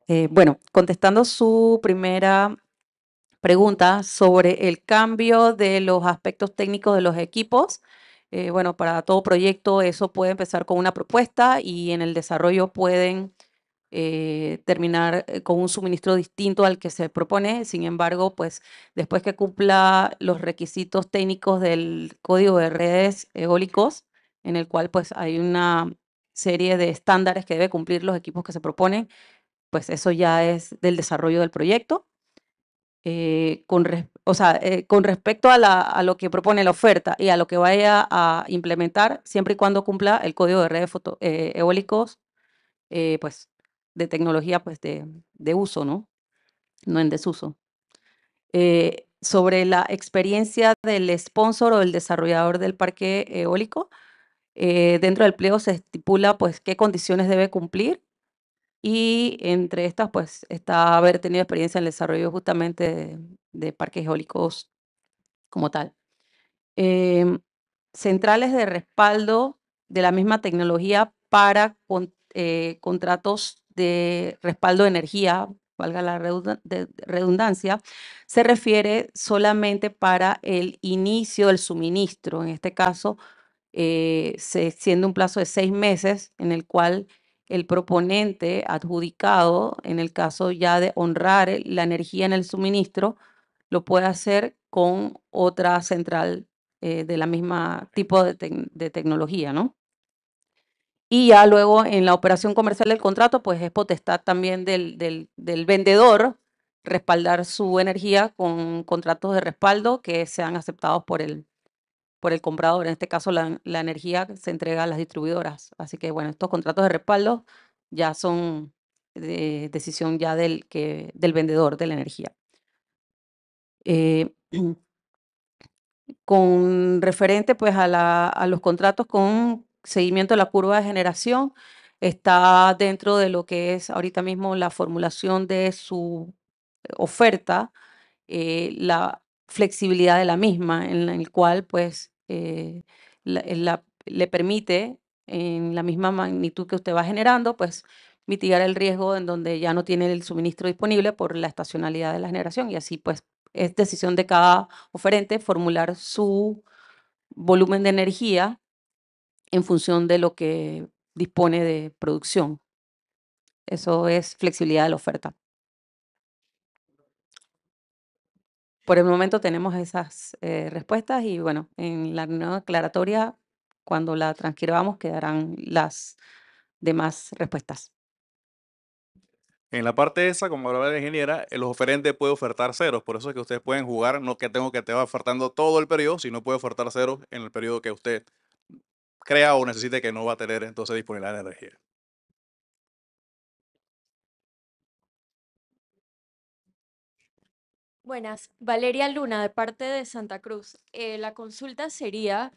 Bueno, contestando su primera pregunta sobre el cambio de los aspectos técnicos de los equipos. Bueno, para todo proyecto eso puede empezar con una propuesta y en el desarrollo pueden terminar con un suministro distinto al que se propone. Sin embargo, pues después que cumpla los requisitos técnicos del código de redes eólicos, en el cual pues hay una serie de estándares que debe cumplir los equipos que se proponen, pues eso ya es del desarrollo del proyecto. Con respecto a lo que propone la oferta y a lo que vaya a implementar, siempre y cuando cumpla el código de redes eólicos, pues de tecnología pues de uso, ¿no? No en desuso. Sobre la experiencia del sponsor o del desarrollador del parque eólico, dentro del pliego se estipula pues qué condiciones debe cumplir y entre estas pues está haber tenido experiencia en el desarrollo justamente de parques eólicos como tal. Centrales de respaldo de la misma tecnología para contratos de respaldo de energía, valga la redundancia, se refiere solamente para el inicio del suministro. En este caso, se extiende un plazo de 6 meses en el cual el proponente adjudicado, en el caso ya de honrar la energía en el suministro, lo puede hacer con otra central de la misma tipo de tecnología, ¿no? Y ya luego en la operación comercial del contrato, pues es potestad también del vendedor respaldar su energía con contratos de respaldo que sean aceptados por el comprador. En este caso, la energía se entrega a las distribuidoras. Así que, bueno, estos contratos de respaldo ya son de decisión ya del vendedor de la energía. Con referente pues a los contratos con seguimiento de la curva de generación, está dentro de lo que es ahorita mismo la formulación de su oferta, la flexibilidad de la misma, en el cual pues le permite en la misma magnitud que usted va generando, pues mitigar el riesgo en donde ya no tiene el suministro disponible por la estacionalidad de la generación y así pues es decisión de cada oferente formular su volumen de energía en función de lo que dispone de producción. Eso es flexibilidad de la oferta. Por el momento tenemos esas respuestas y bueno, en la nueva aclaratoria, cuando la transcribamos, quedarán las demás respuestas.
En la parte esa, como hablaba la ingeniera, los oferentes pueden ofertar ceros. Por eso es que ustedes pueden jugar, no que tengo que te va ofertando todo el periodo, sino puede ofertar ceros en el periodo que usted crea o necesite que no va a tener entonces disponibilidad de energía.
Buenas, Valeria Luna de parte de Santa Cruz. La consulta sería,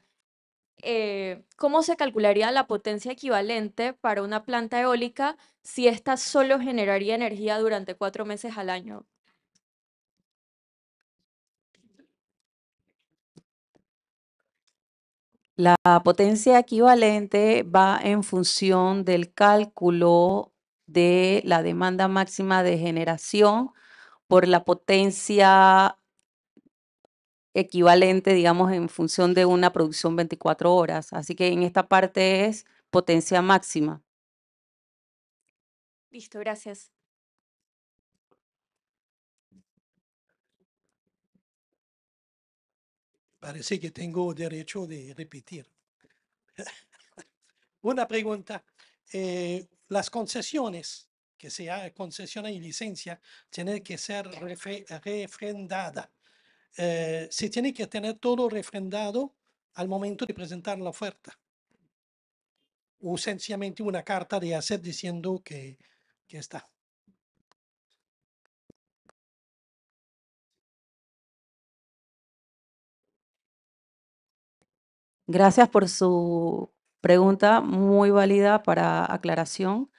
¿cómo se calcularía la potencia equivalente para una planta eólica si ésta solo generaría energía durante 4 meses al año?
La potencia equivalente va en función del cálculo de la demanda máxima de generación por la potencia equivalente, digamos, en función de una producción 24 horas. Así que en esta parte es potencia máxima.
Listo, gracias.
Parece que tengo derecho de repetir. Una pregunta. Las concesiones, que sea concesión y licencia, tienen que ser refrendadas. Se tiene que tener todo refrendado al momento de presentar la oferta. O sencillamente una carta de hacer diciendo que está.
Gracias por su pregunta, muy válida para aclaración.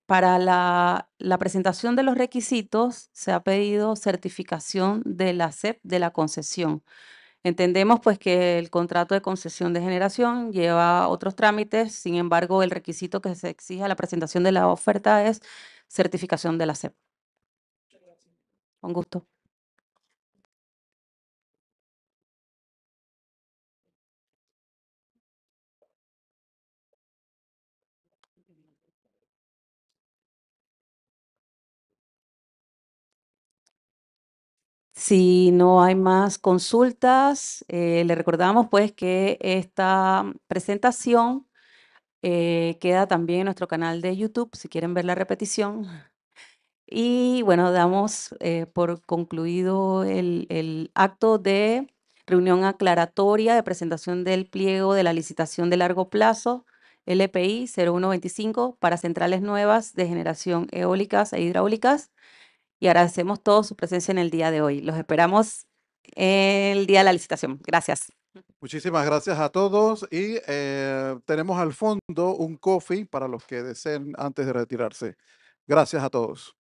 Para la presentación de los requisitos se ha pedido certificación de la SEP de la concesión. Entendemos pues que el contrato de concesión de generación lleva otros trámites, sin embargo el requisito que se exige a la presentación de la oferta es certificación de la SEP. Con gusto. Si no hay más consultas, le recordamos pues que esta presentación queda también en nuestro canal de YouTube, si quieren ver la repetición. Y bueno, damos por concluido el acto de reunión aclaratoria de presentación del pliego de la licitación de largo plazo LPI 0125 para centrales nuevas de generación eólicas e hidráulicas. Y agradecemos todos su presencia en el día de hoy. Los esperamos el día de la licitación. Gracias.
Muchísimas gracias a todos y tenemos al fondo un coffee para los que deseen antes de retirarse. Gracias a todos.